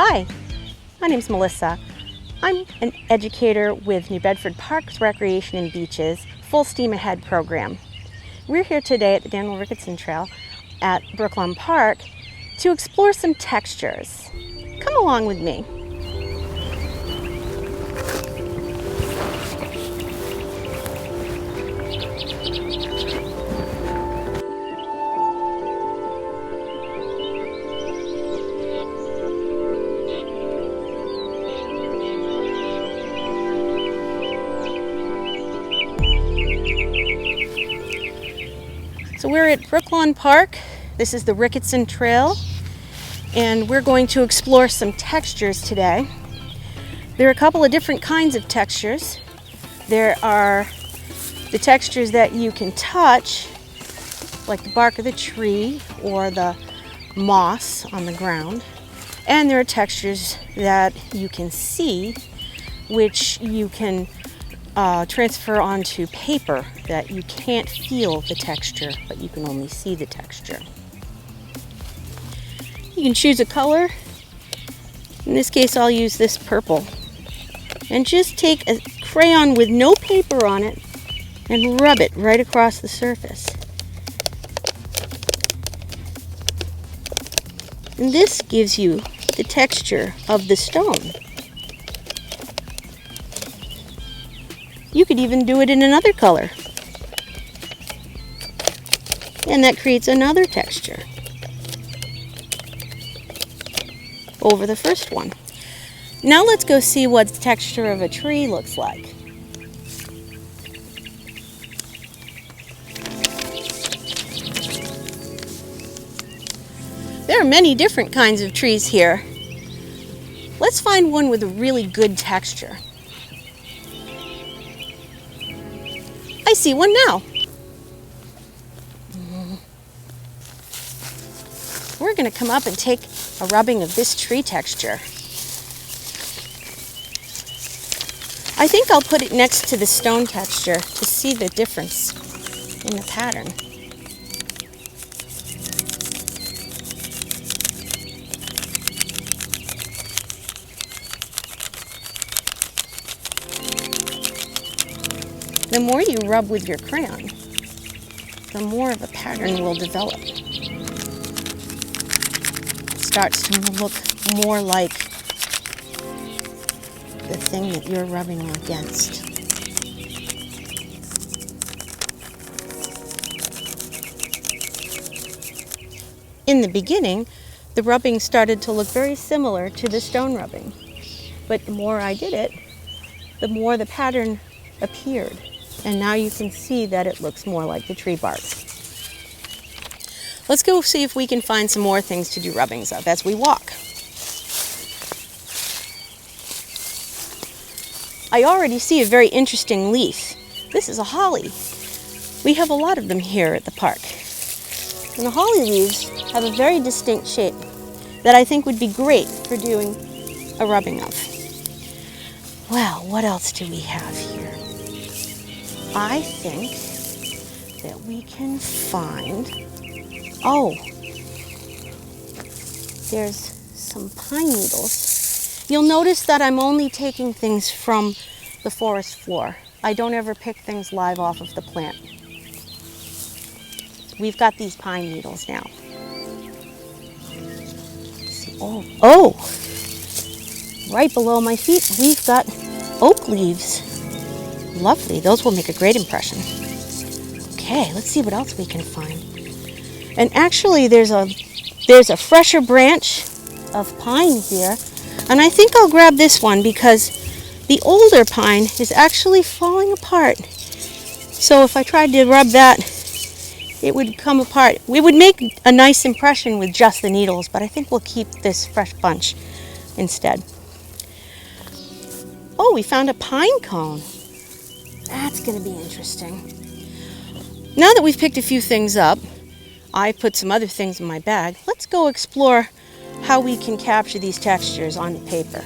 Hi, my name's Melissa. I'm an educator with New Bedford Parks, Recreation and Beaches Full Steam Ahead program. We're here today at the Daniel Ricketson Trail at Brooklawn Park to explore some textures. Come along with me. So we're at Brooklawn Park. This is the Ricketson Trail, and we're going to explore some textures today. There are a couple of different kinds of textures. There are the textures that you can touch, like the bark of the tree or the moss on the ground. And there are textures that you can see, which you can transfer onto paper, that you can't feel the texture, but you can only see the texture. You can choose a color. In this case, I'll use this purple. And just take a crayon with no paper on it and rub it right across the surface. And this gives you the texture of the stone. You could even do it in another color. And that creates another texture over the first one. Now let's go see what the texture of a tree looks like. There are many different kinds of trees here. Let's find one with a really good texture. I see one now. We're going to come up and take a rubbing of this tree texture. I think I'll put it next to the stone texture to see the difference in the pattern. The more you rub with your crayon, the more of a pattern will develop. It starts to look more like the thing that you're rubbing against. In the beginning, the rubbing started to look very similar to the stone rubbing. But the more I did it, the more the pattern appeared. And now you can see that it looks more like the tree bark. Let's go see if we can find some more things to do rubbings of as we walk. I already see a very interesting leaf. This is a holly. We have a lot of them here at the park. And the holly leaves have a very distinct shape that I think would be great for doing a rubbing of. Well, what else do we have here? I think that we can find, there's some pine needles. You'll notice that I'm only taking things from the forest floor. I don't ever pick things live off of the plant. We've got these pine needles now. Oh, right below my feet, we've got oak leaves. Lovely, those will make a great impression. Okay, let's see what else we can find. And actually there's a fresher branch of pine here, and I think I'll grab this one because the older pine is actually falling apart. So if I tried to rub that, it would come apart. We would make a nice impression with just the needles, but I think we'll keep this fresh bunch instead. Oh, we found a pine cone. That's going to be interesting. Now that we've picked a few things up, I put some other things in my bag. Let's go explore how we can capture these textures on paper.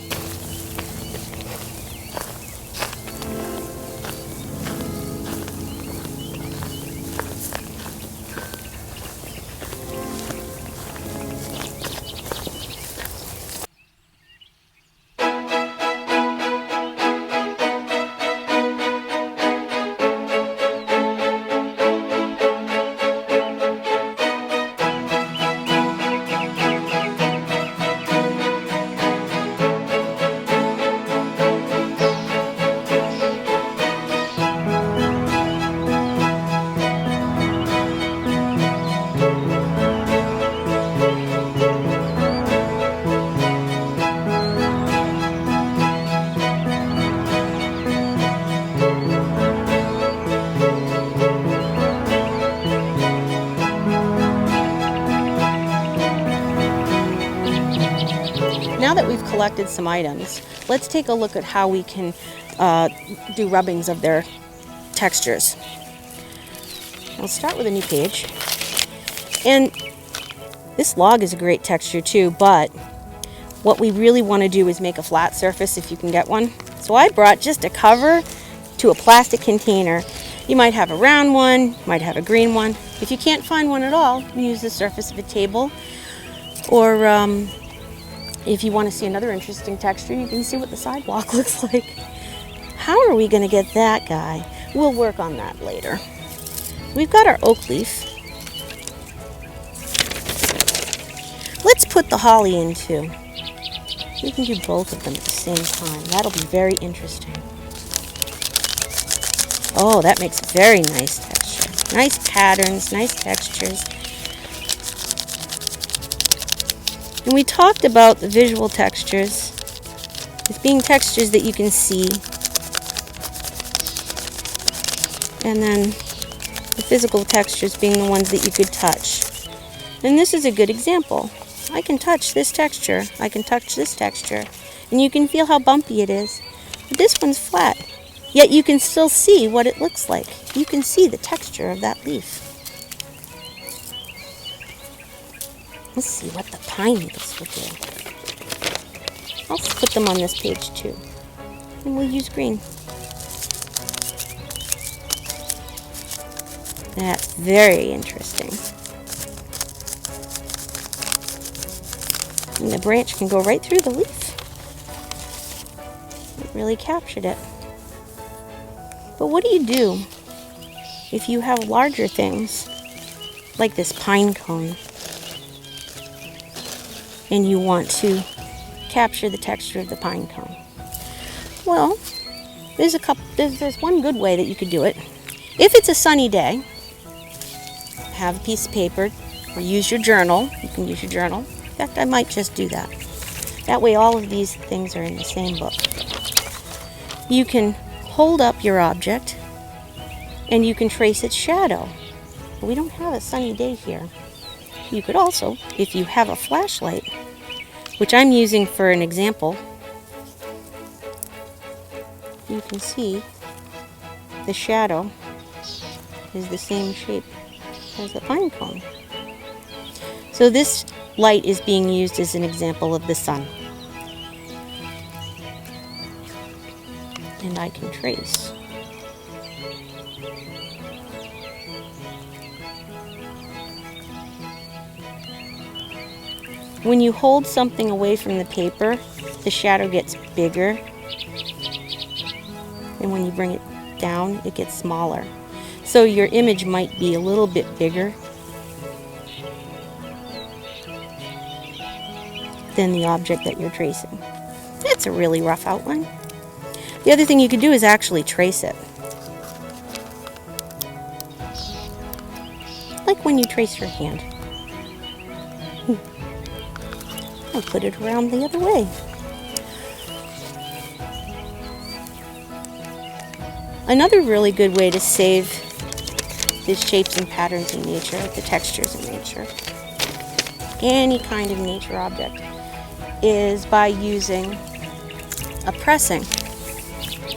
now that we've collected some items, let's take a look at how we can do rubbings of their textures. I'll start with a new page. And this log is a great texture too, but what we really want to do is make a flat surface if you can get one. So I brought just a cover to a plastic container. You might have a round one, you might have a green one. If you can't find one at all, you use the surface of a table. Or if you want to see another interesting texture, you can see what the sidewalk looks like. How are we going to get that guy? We'll work on that later. We've got our oak leaf. Let's put the holly in too. We can do both of them at the same time. That'll be very interesting. Oh, that makes very nice texture. Nice patterns, nice textures. And we talked about the visual textures as being textures that you can see. And then the physical textures being the ones that you could touch. And this is a good example. I can touch this texture. I can touch this texture. And you can feel how bumpy it is. But this one's flat. Yet you can still see what it looks like. You can see the texture of that leaf. Let's see what the pine needles will do. I'll put them on this page too. And we'll use green. That's very interesting. And the branch can go right through the leaf. It really captured it. But what do you do if you have larger things, like this pine cone, and you want to capture the texture of the pine cone? Well, there's one good way that you could do it. If it's a sunny day, have a piece of paper or use your journal. You can use your journal. In fact, I might just do that. That way all of these things are in the same book. You can hold up your object and you can trace its shadow. But we don't have a sunny day here. You could also, if you have a flashlight, which I'm using for an example, you can see the shadow is the same shape as the pine cone. So this light is being used as an example of the sun. And I can trace. When you hold something away from the paper, the shadow gets bigger. And when you bring it down, it gets smaller. So your image might be a little bit bigger than the object that you're tracing. That's a really rough outline. The other thing you could do is actually trace it. Like when you trace your hand. I'll put it around the other way. Another really good way to save the shapes and patterns in nature, the textures in nature, any kind of nature object, is by using a pressing.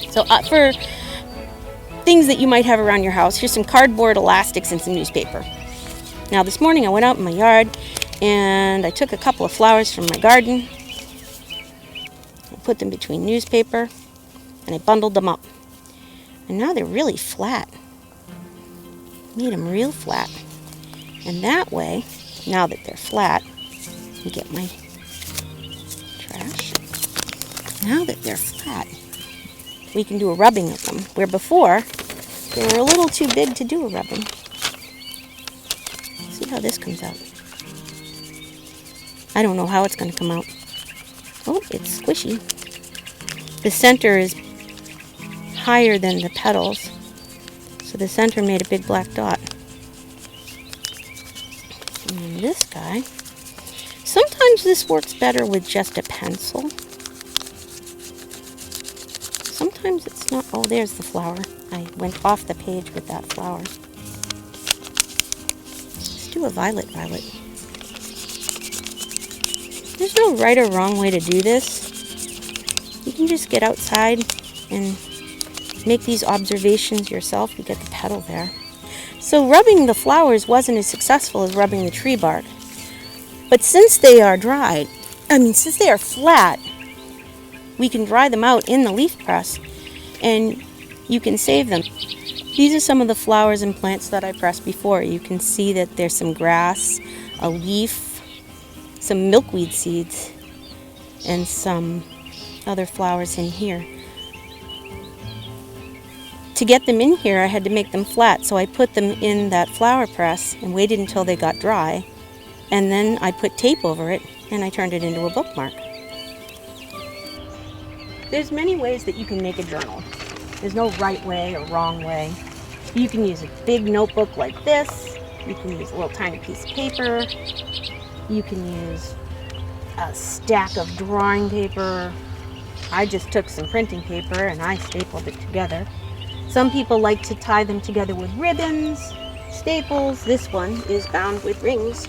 So for things that you might have around your house, here's some cardboard elastics and some newspaper. Now this morning I went out in my yard and I took a couple of flowers from my garden, I put them between newspaper, and I bundled them up. And now they're really flat. Made them real flat. And that way, now that they're flat, let me get my trash. Now that they're flat, we can do a rubbing of them, where before they were a little too big to do a rubbing. See how this comes out. I don't know how it's going to come out. Oh, it's squishy. The center is higher than the petals, so the center made a big black dot. And then this guy, sometimes this works better with just a pencil. Sometimes it's not. Oh, there's the flower. I went off the page with that flower. Let's do a violet. There's no right or wrong way to do this. You can just get outside and make these observations yourself. You get the petal there. So rubbing the flowers wasn't as successful as rubbing the tree bark. But since they are dried, since they are flat, we can dry them out in the leaf press and you can save them. These are some of the flowers and plants that I pressed before. You can see that there's some grass, a leaf, some milkweed seeds, and some other flowers in here. To get them in here, I had to make them flat, so I put them in that flower press and waited until they got dry, and then I put tape over it and I turned it into a bookmark. There's many ways that you can make a journal. There's no right way or wrong way. You can use a big notebook like this. You can use a little tiny piece of paper. You can use a stack of drawing paper. I just took some printing paper and I stapled it together. Some people like to tie them together with ribbons, staples. This one is bound with rings.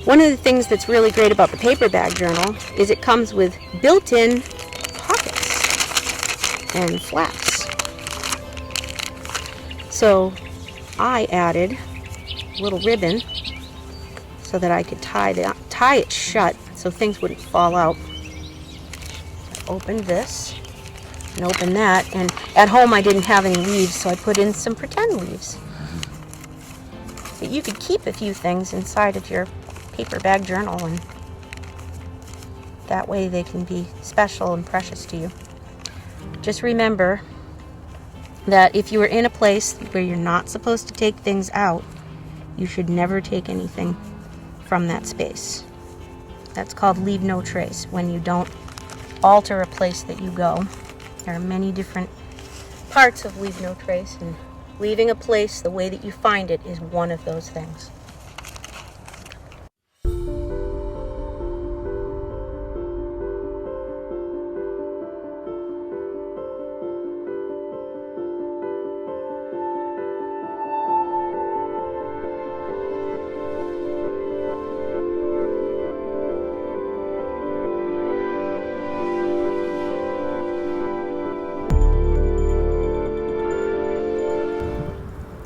One of the things that's really great about the paper bag journal is it comes with built-in pockets and flaps. So I added a little ribbon so that I could tie it shut so things wouldn't fall out. Open this and open that, and at home I didn't have any leaves, so I put in some pretend leaves. But you could keep a few things inside of your paper bag journal, and that way they can be special and precious to you. Just remember that if you are in a place where you're not supposed to take things out, you should never take anything from that space. That's called leave no trace, when you don't alter a place that you go. There are many different parts of leave no trace, and leaving a place the way that you find it is one of those things.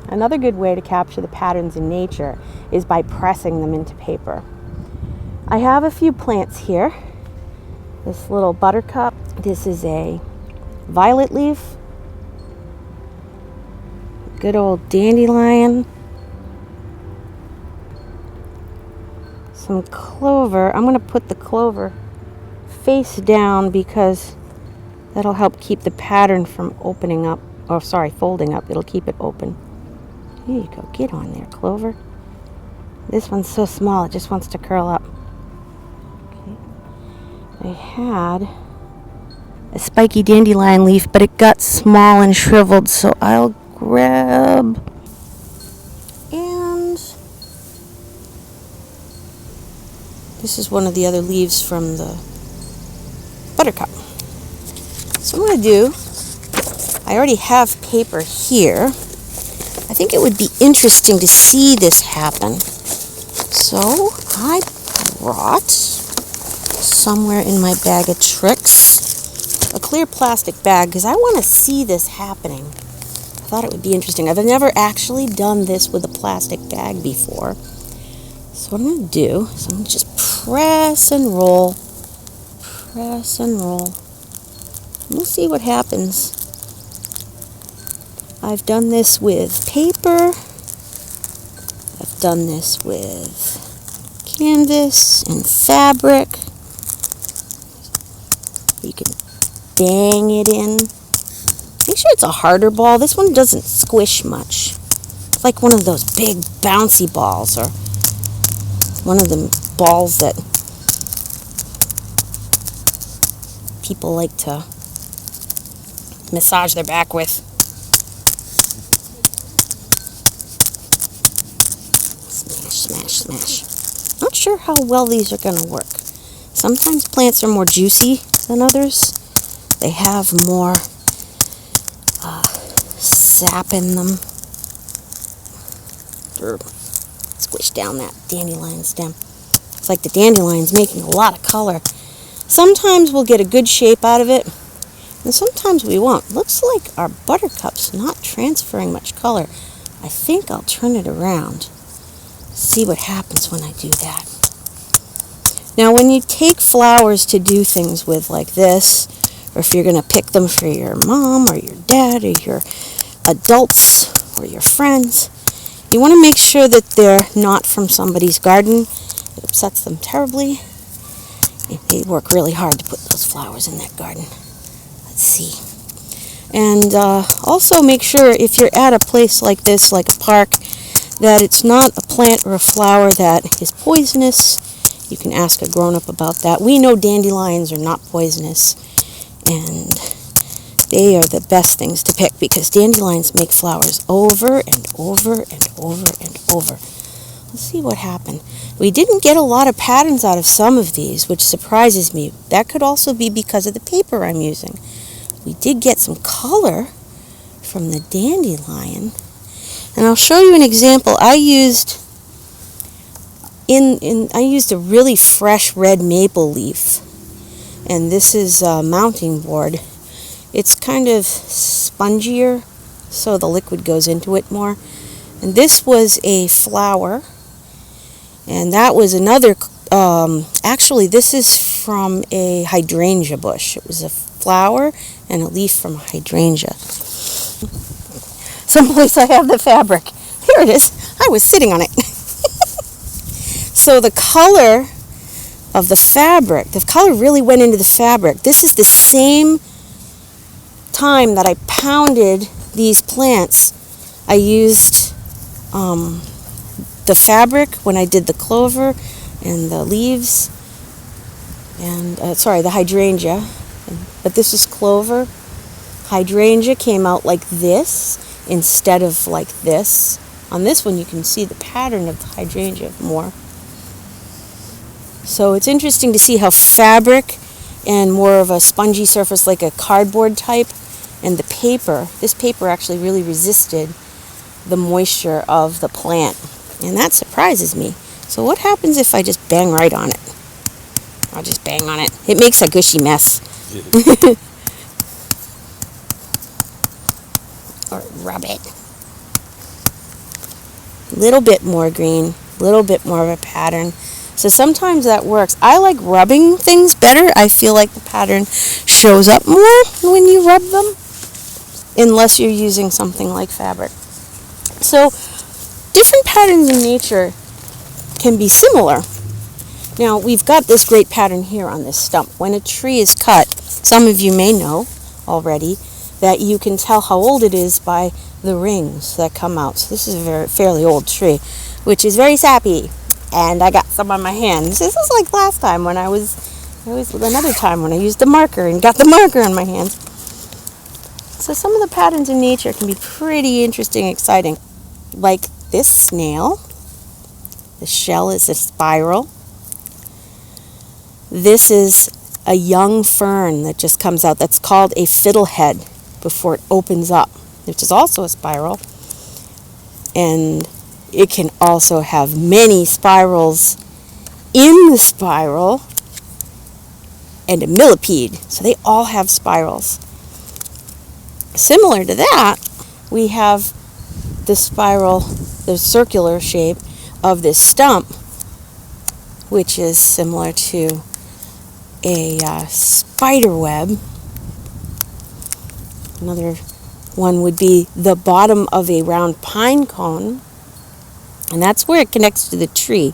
Another good way to capture the patterns in nature is by pressing them into paper. I have a few plants here. This little buttercup. This is a violet leaf. Good old dandelion. Some clover. I'm going to put the clover face down because that'll help keep the pattern from folding up. It'll keep it open. There you go. Get on there, clover. This one's so small, it just wants to curl up. Okay. I had a spiky dandelion leaf, but it got small and shriveled, so I'll grab and this is one of the other leaves from the buttercup. So I'm going to do, I already have paper here. I think it would be interesting to see this happen. So I brought somewhere in my bag of tricks a clear plastic bag because I want to see this happening. I thought it would be interesting. I've never actually done this with a plastic bag before. So what I'm going to do is I'm going to just press and roll. Press and roll. We'll see what happens. I've done this with paper. I've done this with canvas and fabric. You can bang it in. Make sure it's a harder ball. This one doesn't squish much. It's like one of those big bouncy balls, or one of the balls that people like to massage their back with. Smash, smash. Not sure how well these are going to work. Sometimes plants are more juicy than others. They have more sap in them. Squish down that dandelion stem. Looks like the dandelion's making a lot of color. Sometimes we'll get a good shape out of it, and sometimes we won't. Looks like our buttercup's not transferring much color. I think I'll turn it around. See what happens when I do that. Now, when you take flowers to do things with like this, or if you're going to pick them for your mom or your dad or your adults or your friends, you want to make sure that they're not from somebody's garden. It upsets them terribly. They work really hard to put those flowers in that garden. Let's see. And also make sure if you're at a place like this, like a park, that it's not a plant or a flower that is poisonous. You can ask a grown-up about that. We know dandelions are not poisonous, and they are the best things to pick because dandelions make flowers over and over and over and over. Let's see what happened. We didn't get a lot of patterns out of some of these, which surprises me. That could also be because of the paper I'm using. We did get some color from the dandelion. And I'll show you an example. I used a really fresh red maple leaf. And this is a mounting board. It's kind of spongier, so the liquid goes into it more. And this was a flower. And that was another, actually this is from a hydrangea bush. It was a flower and a leaf from a hydrangea. Someplace I have the fabric. Here it is. I was sitting on it. So the color of the fabric, the color really went into the fabric. This is the same time that I pounded these plants. I used the fabric when I did the clover and the leaves and the hydrangea, but this is clover. Hydrangea came out like this instead of like this. On this one you can see the pattern of the hydrangea more. So it's interesting to see how fabric and more of a spongy surface like a cardboard type and the paper, this paper actually really resisted the moisture of the plant. And that surprises me. So what happens if I just bang right on it? I'll just bang on it. It makes a gushy mess. Or rub it. A little bit more green, a little bit more of a pattern. So sometimes that works. I like rubbing things better. I feel like the pattern shows up more when you rub them, unless you're using something like fabric. So different patterns in nature can be similar. Now, we've got this great pattern here on this stump. When a tree is cut, some of you may know already that you can tell how old it is by the rings that come out. So this is a fairly old tree, which is very sappy. And I got some on my hands. This is like last time when another time when I used the marker and got the marker on my hands. So some of the patterns in nature can be pretty interesting, exciting. Like this snail. The shell is a spiral. This is a young fern that just comes out. That's called a fiddlehead before it opens up, which is also a spiral. And it can also have many spirals in the spiral and a millipede. So they all have spirals. Similar to that, we have the spiral, the circular shape of this stump, which is similar to a spider web. Another one would be the bottom of a round pine cone. And that's where it connects to the tree,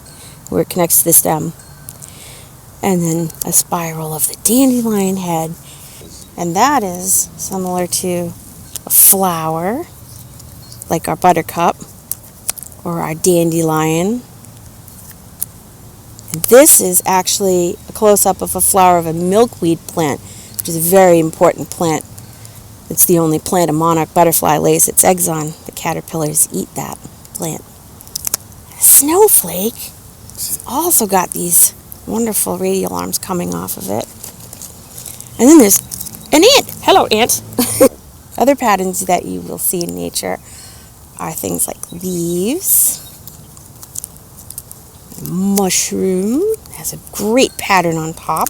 where it connects to the stem. And then a spiral of the dandelion head. And that is similar to a flower, like our buttercup, or our dandelion. And this is actually a close-up of a flower of a milkweed plant, which is a very important plant. It's the only plant a monarch butterfly lays its eggs on. The caterpillars eat that plant. Snowflake also got these wonderful radial arms coming off of it. And then there's an ant. Hello, ant. Other patterns that you will see in nature are things like leaves, mushroom, has a great pattern on top.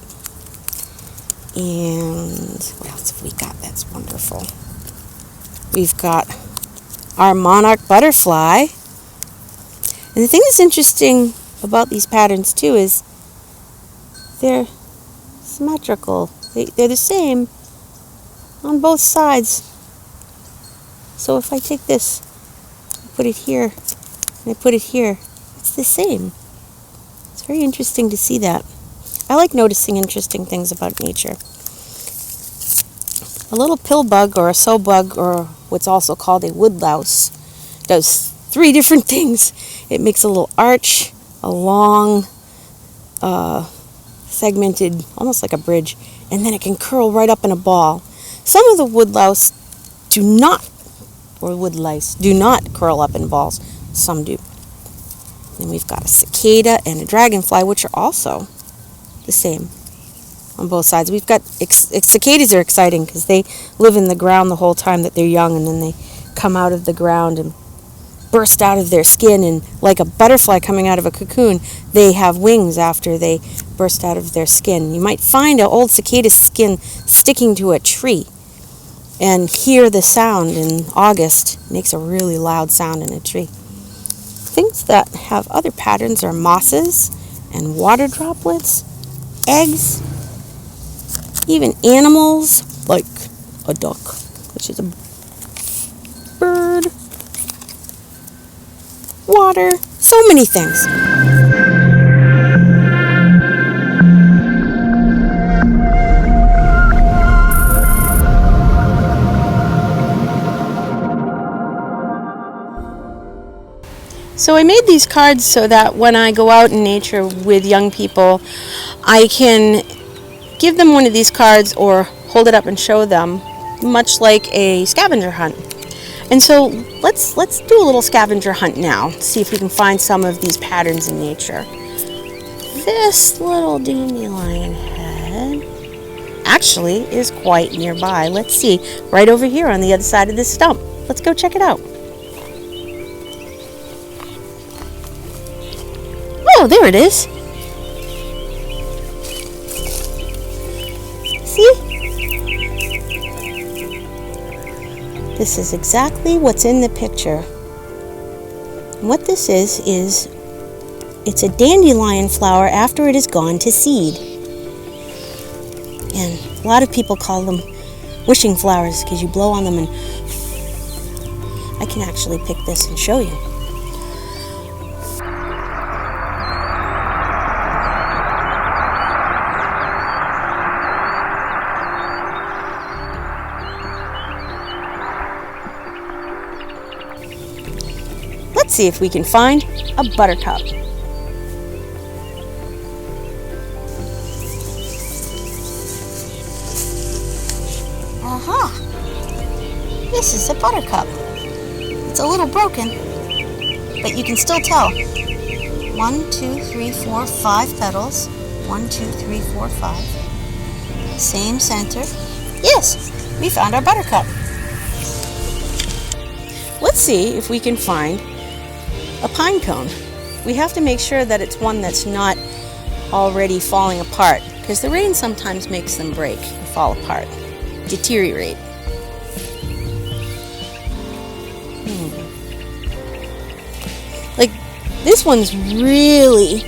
And what else have we got that's wonderful? We've got our monarch butterfly. And the thing that's interesting about these patterns too is they're symmetrical. They're the same on both sides. So if I take this, put it here, and I put it here, it's the same. It's very interesting to see that. I like noticing interesting things about nature. A little pill bug or a sow bug, or what's also called a woodlouse, does 3 different things. It makes a little arch, a long, segmented, almost like a bridge, and then it can curl right up in a ball. Some of the woodlouse do not, or woodlice, do not curl up in balls. Some do. Then we've got a cicada and a dragonfly, which are also the same on both sides. We've got cicadas are exciting because they live in the ground the whole time that they're young, and then they come out of the ground and burst out of their skin, and like a butterfly coming out of a cocoon, they have wings after they burst out of their skin. You might find an old cicada's skin sticking to a tree and hear the sound in August. It makes a really loud sound in a tree. Things that have other patterns are mosses and water droplets, eggs, even animals like a duck, which is a bird, water, so many things. So I made these cards so that when I go out in nature with young people, I can give them one of these cards or hold it up and show them, much like a scavenger hunt. And so let's do a little scavenger hunt now, see if we can find some of these patterns in nature. This little dandelion head actually is quite nearby. Let's see, right over here on the other side of this stump. Let's go check it out. Oh, there it is. See? This is exactly what's in the picture. And what this is it's a dandelion flower after it has gone to seed. And a lot of people call them wishing flowers because you blow on them, and I can actually pick this and show you. Let's see if we can find a buttercup. Aha! This is a buttercup. It's a little broken, but you can still tell. 1, 2, 3, 4, 5 petals. 1, 2, 3, 4, 5. Same center. Yes, we found our buttercup. Let's see if we can find a pine cone. We have to make sure that it's one that's not already falling apart, because the rain sometimes makes them break and fall apart, deteriorate. Like this one's really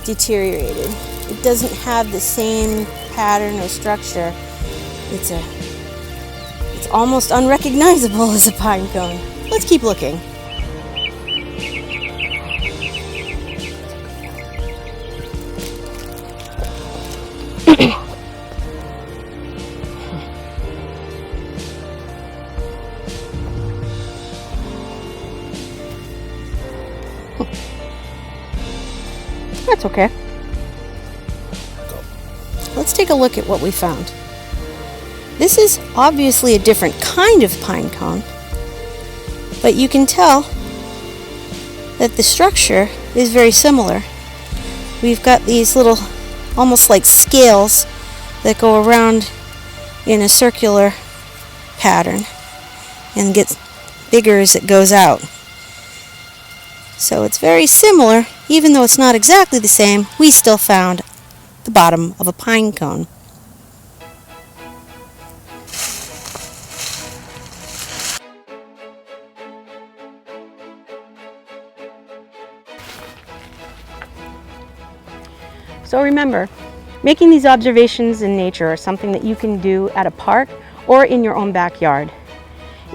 deteriorated. It doesn't have the same pattern or structure. It's almost unrecognizable as a pine cone. Let's keep looking. That's okay. Let's take a look at what we found. This is obviously a different kind of pine cone, but you can tell that the structure is very similar. We've got these little, almost like scales that go around in a circular pattern and gets bigger as it goes out. So it's very similar Even though it's not exactly the same, we still found the bottom of a pine cone. So remember, making these observations in nature are something that you can do at a park or in your own backyard.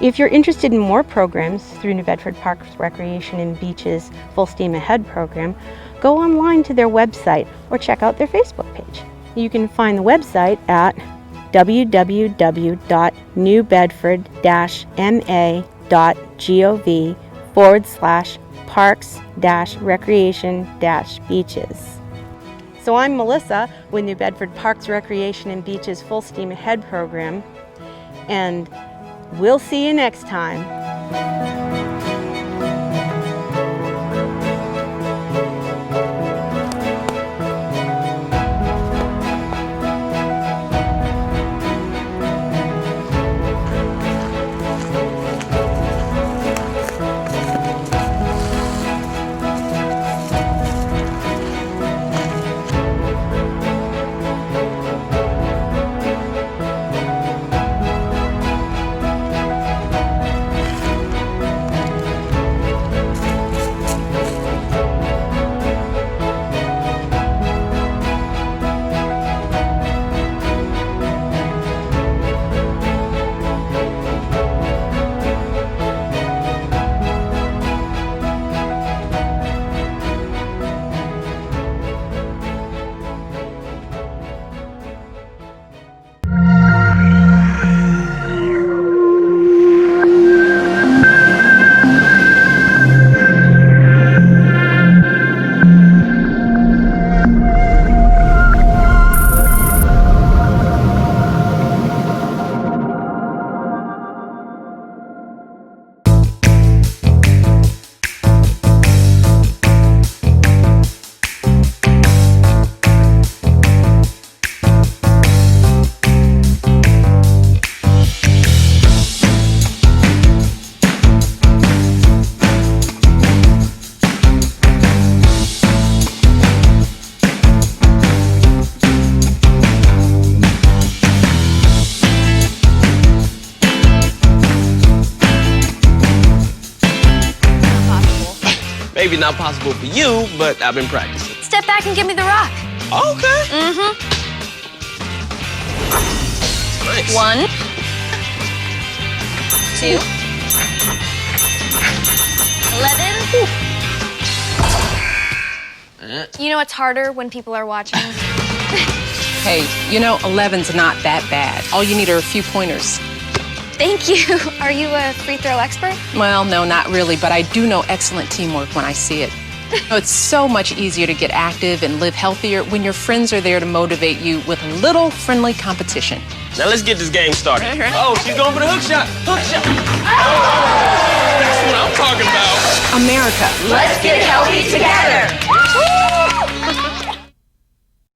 If you're interested in more programs through New Bedford Park's Recreation and Beaches Full Steam Ahead program, go online to their website or check out their Facebook page. You can find the website at www.newbedford-ma.gov/parks-recreation-beaches. So I'm Melissa with New Bedford Parks Recreation and Beaches Full Steam Ahead program, and we'll see you next time. Maybe not possible for you, but I've been practicing. Step back and give me the rock. Okay. Mm-hmm. Nice. 1, 2, 11. You know what's harder when people are watching? Hey, you know, 11's not that bad. All you need are a few pointers. Thank you. Are you a free throw expert? Well, no, not really, but I do know excellent teamwork when I see it. It's so much easier to get active and live healthier when your friends are there to motivate you with a little friendly competition. Now let's get this game started. Oh, she's going for the hook shot. Hook shot. Oh, that's what I'm talking about. America, Let's get healthy together.